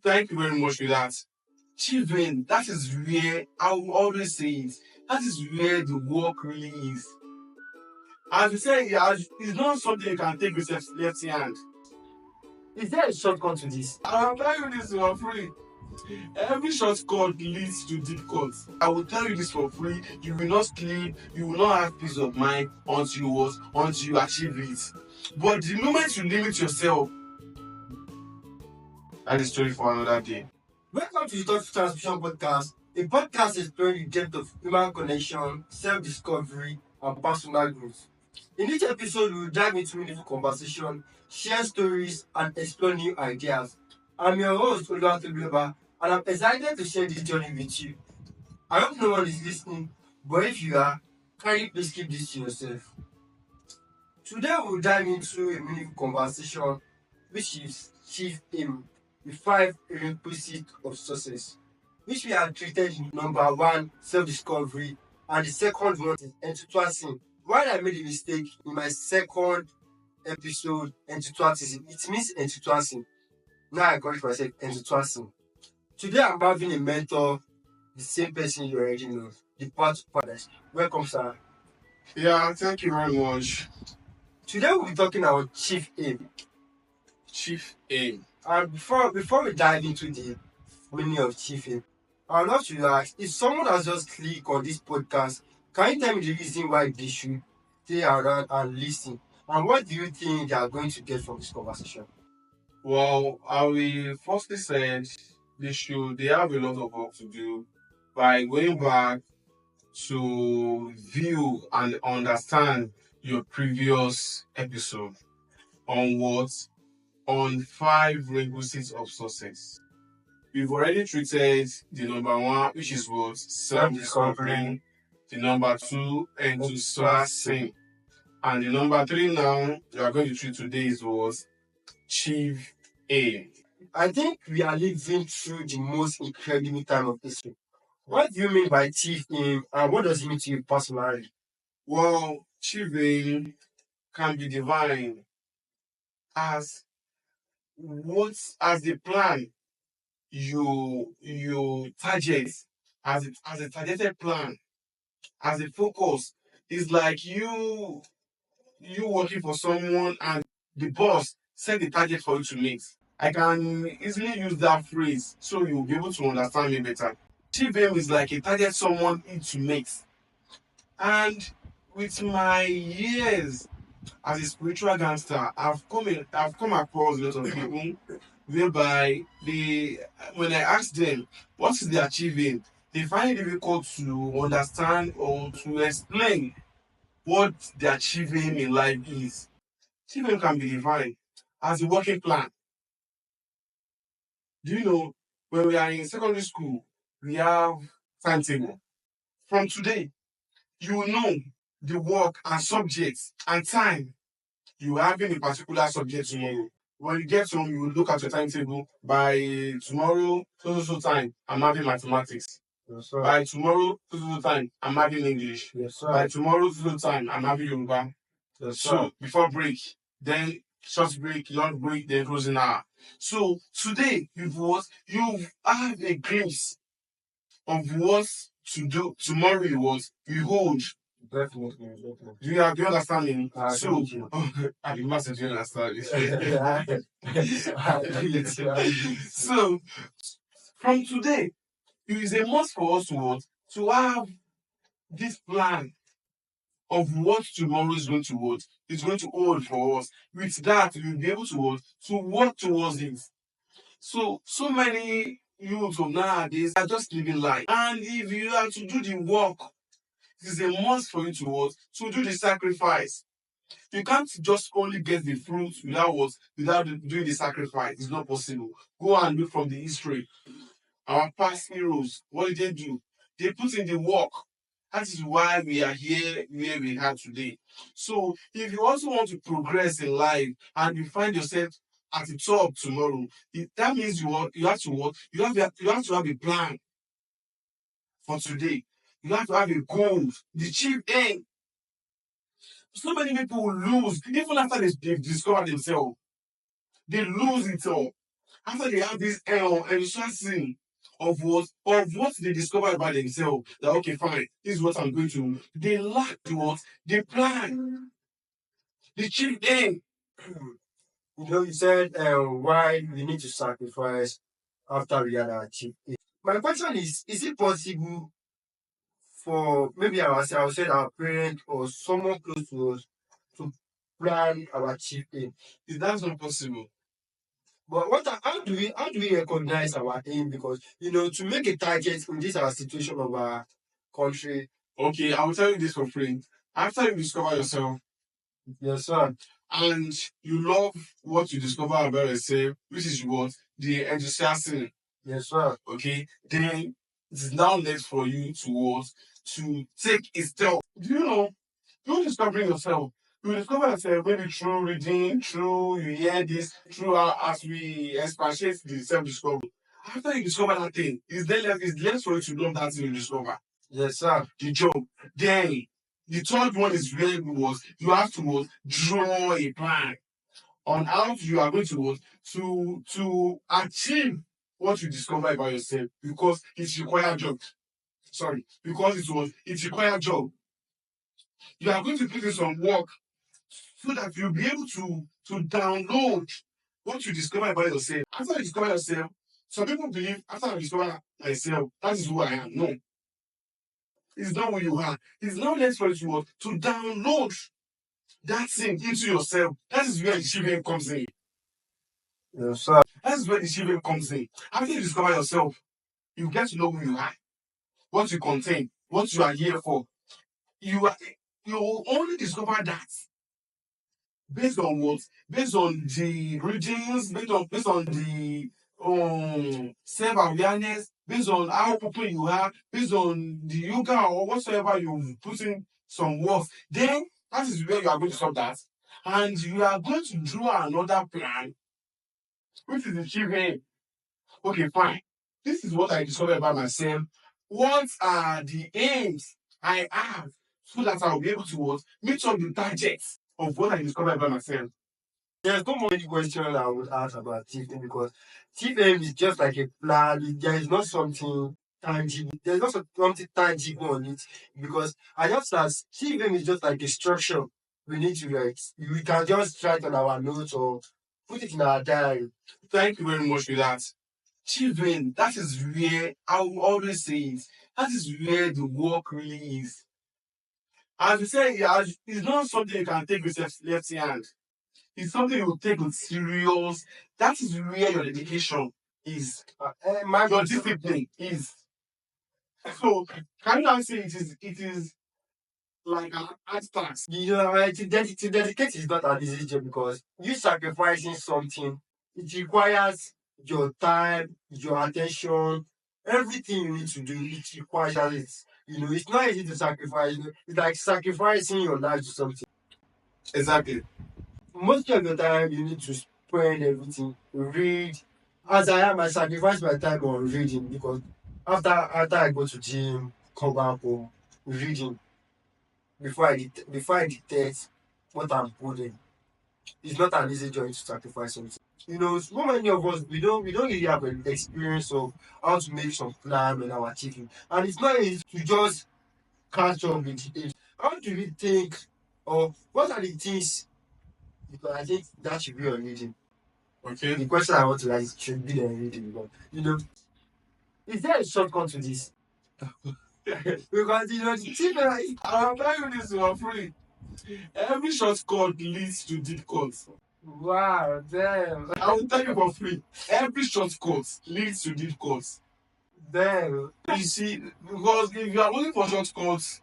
Thank you very much for that. Children, that is where I will always say it. That is where the work really is. As you say, it's not something you can take with your left hand. Is there a shortcut to this? I'm telling you this for free. Every shortcut leads to deep cuts. I will tell you this for free. You will not sleep, you will not have peace of mind until you achieve it. But the moment you limit yourself, that is story for another day. Welcome to the Thought Transmission Podcast, a podcast exploring the depth of human connection, self-discovery, and personal growth. In each episode, we will dive into meaningful conversation, share stories, and explore new ideas. I'm your host, Oluwatobiloba, and I'm excited to share this journey with you. I hope no one is listening, but if you are, kindly please keep this to yourself. Today, we'll dive into a meaningful conversation, which is Chief Aim, the 5 requisites of success, which we have treated in number 1, self-discovery, and the second one is enthusiasm. While I made a mistake in my second episode, enthusiasm, it means enthusiasm. Now I got it myself, enthusiasm. Today I'm having a mentor, the same person you already know, the Path to Paradise. Welcome, sir. Yeah, thank you very much. Today we'll be talking about Chief Aim. Chief Aim. And before we dive into the meaning of Chief Aim, I would love to ask, if someone has just clicked on this podcast, can you tell me the reason why they should stay around and listen? And what do you think they are going to get from this conversation? Well, I will firstly say they have a lot of work to do by going back to view and understand your previous episode on what? On 5 requisites of success. We've already treated the number 1, which is what? Self-discovery. The number 2, enthusiasm. And the number 3 now, we are going to treat today is what? Chief Aim. I think we are living through the most incredible time of history. What do you mean by Chief Aim, and what does it mean to you personally? Well, Chief Aim can be defined as the plan you target, as a targeted plan, as a focus. It's like you working for someone and the boss set the target for you to meet. I can easily use that phrase so you'll be able to understand me better. Chief Aim is like a target someone needs to meet. And with my years as a spiritual gangster, I've come across a lot of people whereby when I ask them what is their achieving, they find it difficult to understand or to explain what the achieving in life is. Achieving can be defined as a working plan. Do you know, when we are in secondary school, we have timetable. From today, you will know the work and subjects and time you are having a particular subject tomorrow. When you get home, you will look at your timetable. By tomorrow, so time, I'm having mathematics. Yes, sir. By tomorrow, so time, I'm having English. Yes, sir. By tomorrow, so time, I'm having Yoruba. Yes, sir. So before break, then short break, long break, then closing hour. So today, you have a glimpse of what to do tomorrow. You hold. Definitely. Do you understand me? I agree with you. I must do you understand this. I agree with you. So from today, it is a must for us to have this plan of what tomorrow is going to hold for us. With that, we'll be able to work towards it. So many youths of nowadays are just living life. And if you are to do the work, it is a must for you to do the sacrifice. You can't just only get the fruit without doing the sacrifice. It's not possible. Go and look from the history. Our past heroes, what did they do? They put in the work. That is why we are here where we are today. So if you also want to progress in life and you find yourself at the top tomorrow, that means you have to have a plan for today. You have to have a goal. The chief aim. So many people will lose, even after they've discovered themselves. They lose it all. After they have this enthusiasm of what they discover about themselves, that okay, fine, this is what I'm going to. They lack the what? The plan, the chief aim. You said why we need to sacrifice after we had achieved it. My question is it possible for maybe ourselves, say our parent or someone close to us to plan our achievement? That's not possible. But how do we recognize our aim? Because to make a target in this our situation of our country. Okay, I will tell you this for free. After you discover yourself, Yes, sir. and you love what you discover about yourself, which is what? The enthusiasm. Yes, sir. Okay, then it's now left for you to what? To take a step. Do you know? You're discovering yourself. You discover yourself maybe through reading, through you hear this, through as we expatiate the self-discovery. After you discover that thing, it's left for you to love that thing you discover. Yes, sir. The job. Then the third one is where you have to draw a plan on how you are going to to achieve what you discover about yourself, because it requires job. Sorry, because it requires job. You are going to put in some work so that you'll be able to download what you discover about yourself. After you discover yourself, some people believe after I discover myself, that is who I am. No, it's not who you are. It's not less for you to download that thing into yourself. That is where the achievement comes in. Yes, sir. That is where the achievement comes in. After you discover yourself, you get to know who you are, what you contain, what you are here for. You are you will only discover that based on what? Based on the readings, based on the self-awareness, based on how open you are, based on the yoga or whatsoever you put in some work. Then that is where you are going to solve that. And you are going to draw another plan, which is achieving. Okay, fine. This is what I discovered about myself. What are the aims I have so that I'll be able to what? Meet up the targets of what I discovered about myself. There's no more any question I would ask about TFM because TFM is just like a plan. There is not something tangible. There's not something tangible on it because I just as TFM is just like a structure we need to write. We can just write on our notes or put it in our diary. Thank you very much for that. Children, that is where I will always say it. That is where the work really is. As you say, it's not something you can take with your left hand. It's something you take with serious. That is where your dedication is. Your discipline is. So can you now say it is like an art class? To dedicate is not an easy job because you sacrificing something. It requires your time, your attention, everything you need to do. It requires it. It's not easy to sacrifice. It's like sacrificing your life to something. Exactly. Most of the time, you need to spend everything, read. As I am, I sacrifice my time on reading because after I go to gym, come back home, reading before I detect what I'm putting. It's not an easy job to sacrifice something. So many of us we don't really have an experience of how to make some plan when our achieving, and it's not easy to just catch up with it. How do we think, or what are the things? Because I think that should be on reading. Okay. The question I want to ask should be on reading because is there a shortcut to this? Because the thing I'll tell you this for free. Every shortcut leads to deep cuts. wow, damn. I will tell you for free. Every shortcut leads to deep cuts. Damn. You see, because if you are looking for shortcuts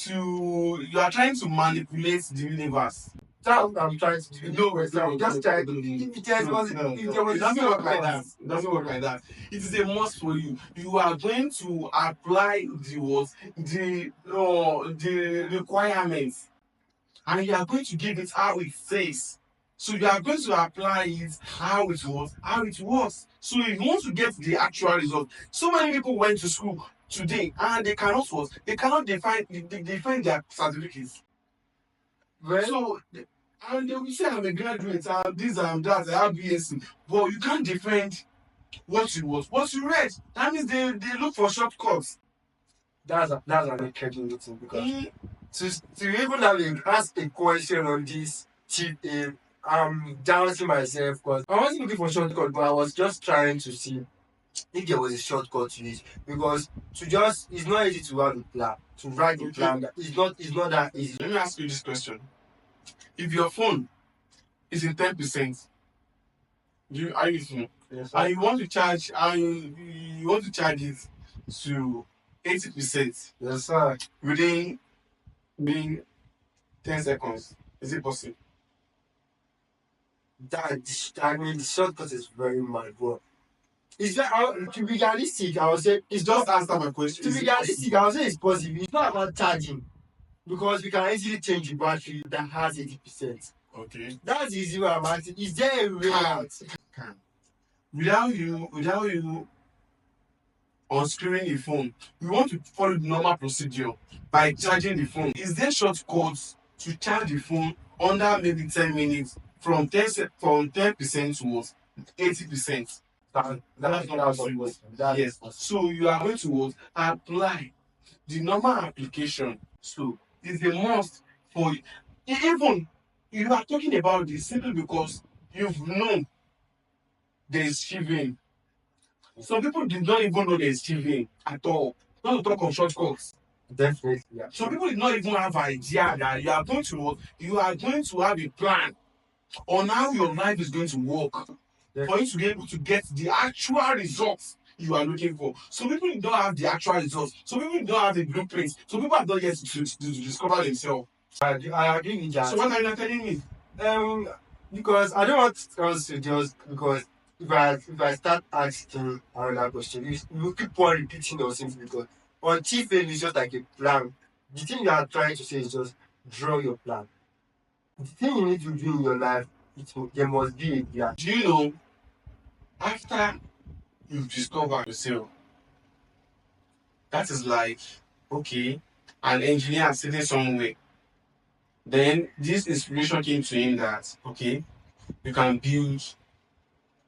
you are trying to manipulate the universe. That's what I'm trying to do. No, Just try. If there was it doesn't work like that. It doesn't work like that. It is a must for you. You are going to apply the requirements, and you are going to give it how it says. So you are going to apply it how it was. So if you want to get the actual result, so many people went to school today and they cannot define their certificates. Well, So And they will say I'm a graduate, and this and that, I have BSc, but you can't defend what you was. What you read, that means they look for shortcuts. That's an interesting meeting because Mm, to even ask a question on this chief aim, I'm doubting myself because I wasn't looking for shortcut, but I was just trying to see if there was a shortcut to it because it's not easy to have a plan. To write a okay, plan it's not that easy. let me ask you this question. If your phone is in 10%, are you with me? Yes, And you want to charge, you want to charge it to 80% yes, sir. within being 10 seconds. Is it possible? I mean, the shortcut is very mad, but it's very, to be realistic, I would say it's Just not. answer my question. To Is be it realistic, possible? I would say it's possible. It's not about charging because we can easily change the battery that has 80%. Okay. That's the easy way I'm asking. Is there a way out? Can. Without you unscrewing the phone, we want to follow the normal procedure by charging the phone. Is there shortcuts to charge the phone under maybe 10 minutes from 10% to 80%? That's not possible. Yes. So you are going to apply the normal application. So it's a must for even you are talking about this simply because you've known there is shivering. Some people did not even know there is shivering at all. Not to talk of shortcuts. Definitely. Yeah. Some people did not even have idea that you are going to have a plan on how your life is going to work for you to be able to get the actual results you are looking for. Some people don't have the actual results. Some people don't have the blueprints. Some people have not yet to discover themselves. I agree with that. So what are you not telling me? Because I don't want us to just because if I start asking another question, you keep on repeating or something because on chief aim is just like a plan. The thing you are trying to say is just draw your plan. The thing you need to do in your life, there must be a plan. Do you know after you've discovered yourself, that is like, okay, an engineer sitting somewhere. Then this inspiration came to him that, okay, you can build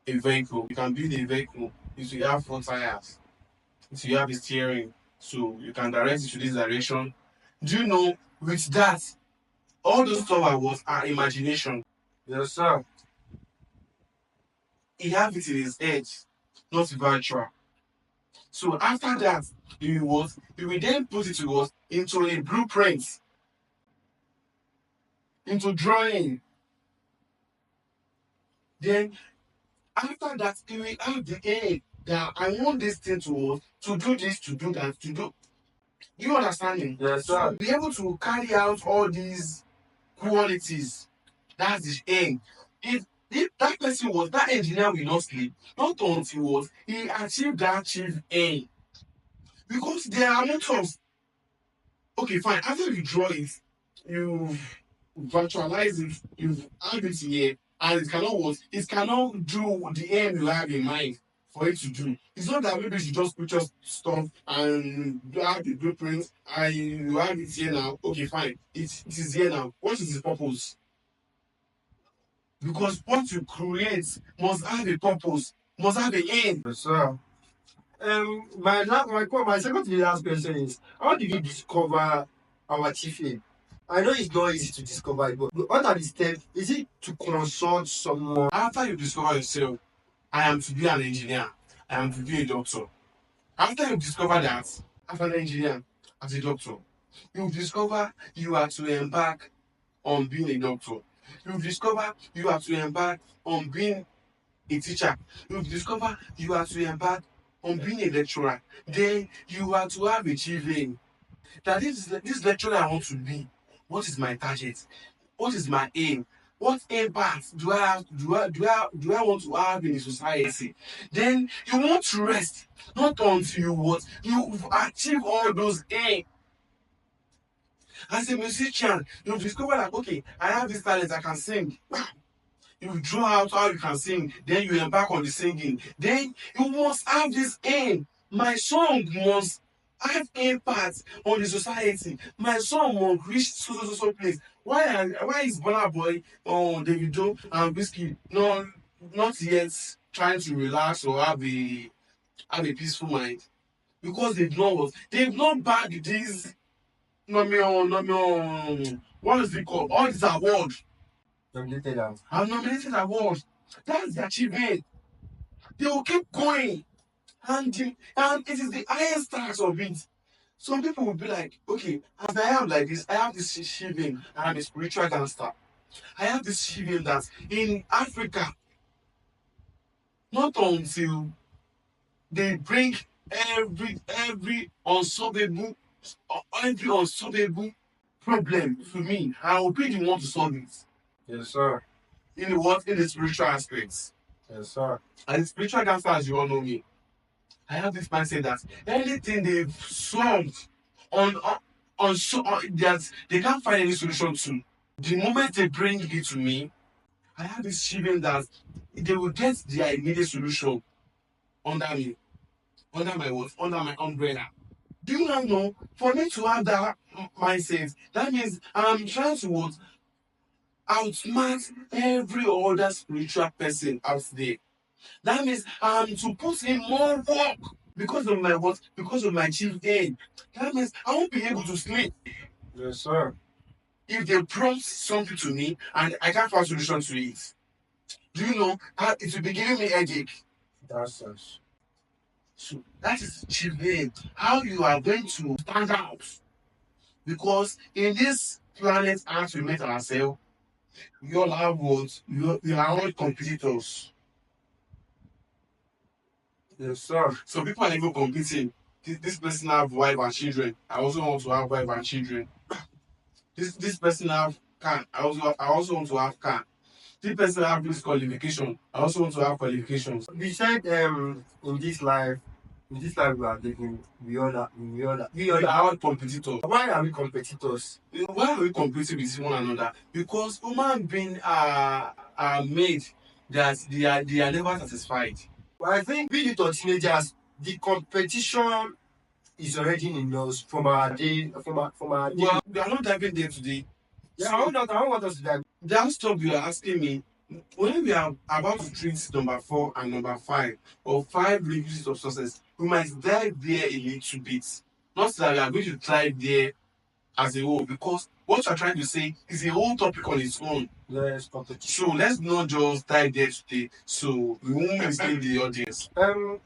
a vehicle. You can build a vehicle. If you have four tires, if you have a steering, so you can direct it to this direction. Do you know with that, all those stuff I was our imagination. Yes, sir. He have it in his head, not virtual. So after that, he will then put it to us into a blueprint, into drawing. Then after that, he will have the aim that I want this thing to do this, to do that, to do. You understand me? Yes, So sir. be able to carry out all these qualities. That's the aim. If that person was that engineer will not sleep, not until he achieved that chief aim. Because there are methods. Okay, fine. After you draw it, you virtualize it, you have it here, and it cannot what? It cannot do the aim you have in mind for it to do. It's not that maybe you just put your stuff and you have the blueprint and you have it here now. Okay, fine. It is here now. What is the purpose? Because what you create must have a purpose, must have an aim. Yes, sir. My second to the last question is how did you discover our chief aim? I know it's not easy to discover it, but what are the steps? Is it to consult someone? After you discover yourself, I am to be an engineer, I am to be a doctor. After you discover that, as an engineer, as a doctor, you discover you are to embark on being a doctor. You discover you are to embark on being a teacher. You discover you are to embark on being a lecturer. Then you are to have a chief aim. That this lecturer I want to be. What is my target? What is my aim? What impact do I want to have in the society? Then you want to rest, not until you achieve all those aims. As a musician, you discover that okay, I have this talent, I can sing. You draw out how you can sing, then you embark on the singing. Then you must have this aim. My song must have impact on the society. My son will reach so place. Why is Burna Boy, Davido and Wizkid not yet trying to relax or have a peaceful mind? Because they've not bagged these what is it called? All these awards. Nominated and Have nominated awards. That's the achievement. They will keep going. And it is the highest tax of it. Some people will be like, okay, as I am like this, I have this shivering, I am a spiritual gangster. I have this shivering that in Africa, not until they bring every unsolvable problem to me, I will be the one to solve it. yes, sir. In the what? In the spiritual aspects. Yes, sir. As a spiritual gangster, as you all know me, I have this mindset that anything they've solved that they can't find any solution to, the moment they bring it to me, I have this feeling that they will get their immediate solution under me, under my what, under my umbrella. Do you now know? For me to have that mindset, that means I'm trying to what, outsmart every other spiritual person out there. That means to put in more work because of my what? Because of my chief aim. That means I won't be able to sleep Yes, sir. if they prompt something to me and I can't find solution to it. Do you know how it will be giving me headache? That's us. So that is chief aim. How you are going to stand out. Because in this planet as we met ourselves, we all have what? We are all competitors. Yes, sir. So people are even competing. This person have wife and children. I also want to have wife and children. This person have car. I also want to have car. This person have this qualification. I also want to have qualifications. We said in this life we are living, we We are are all competitors. why are we competitors? Why are we competing with one another? Because human beings are made that they are never satisfied. But I think we little teenagers, the competition is already in us from our day from our day. Well, we are not diving there today. Yeah, I don't want us to die. That stuff you are asking me, when we are about to treat number 4 and number 5, or 5 requisites of success, we might dive there a little bit. Not that we are going to dive there as a whole, because what you are trying to say is a whole topic on its own. Yes, competition. So let's not just dive there today, so we won't mislead the audience.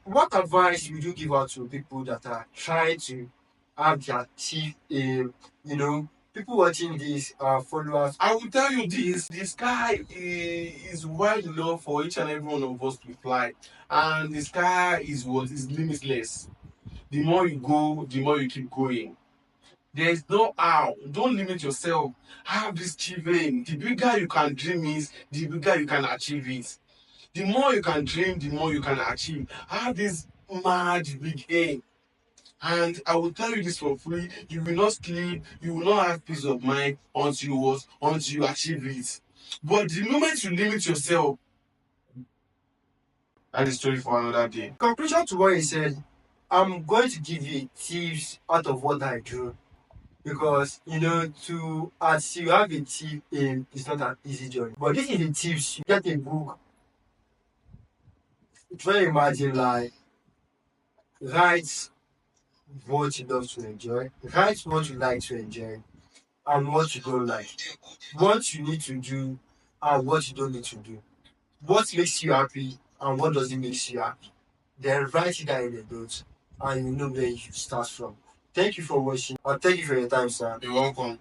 What advice would you give out to people that are trying to have their chief aim? You know, people watching this are followers. I will tell you this: the sky is wide enough for each and every one of us to fly, and the sky is what is limitless. The more you go, the more you keep going. There is no how. Don't limit yourself. Have this achieving. The bigger you can dream is, the bigger you can achieve it. The more you can dream, the more you can achieve. Have this mad big aim. And I will tell you this for free, you will not sleep, you will not have peace of mind until you achieve it. But the moment you limit yourself, that is story for another day. Conclusion to what he said, I'm going to give you tips out of what I do. Because to achieve have a tip aim is not an easy journey. But this is the tips. You get a book. Try to imagine like write what you love to enjoy, write what you like to enjoy, and what you don't like. What you need to do and what you don't need to do. What makes you happy and what doesn't make you happy. Then write it down in the notes and you know where you start from. Thank you for watching and thank you for your time, sir. You're welcome.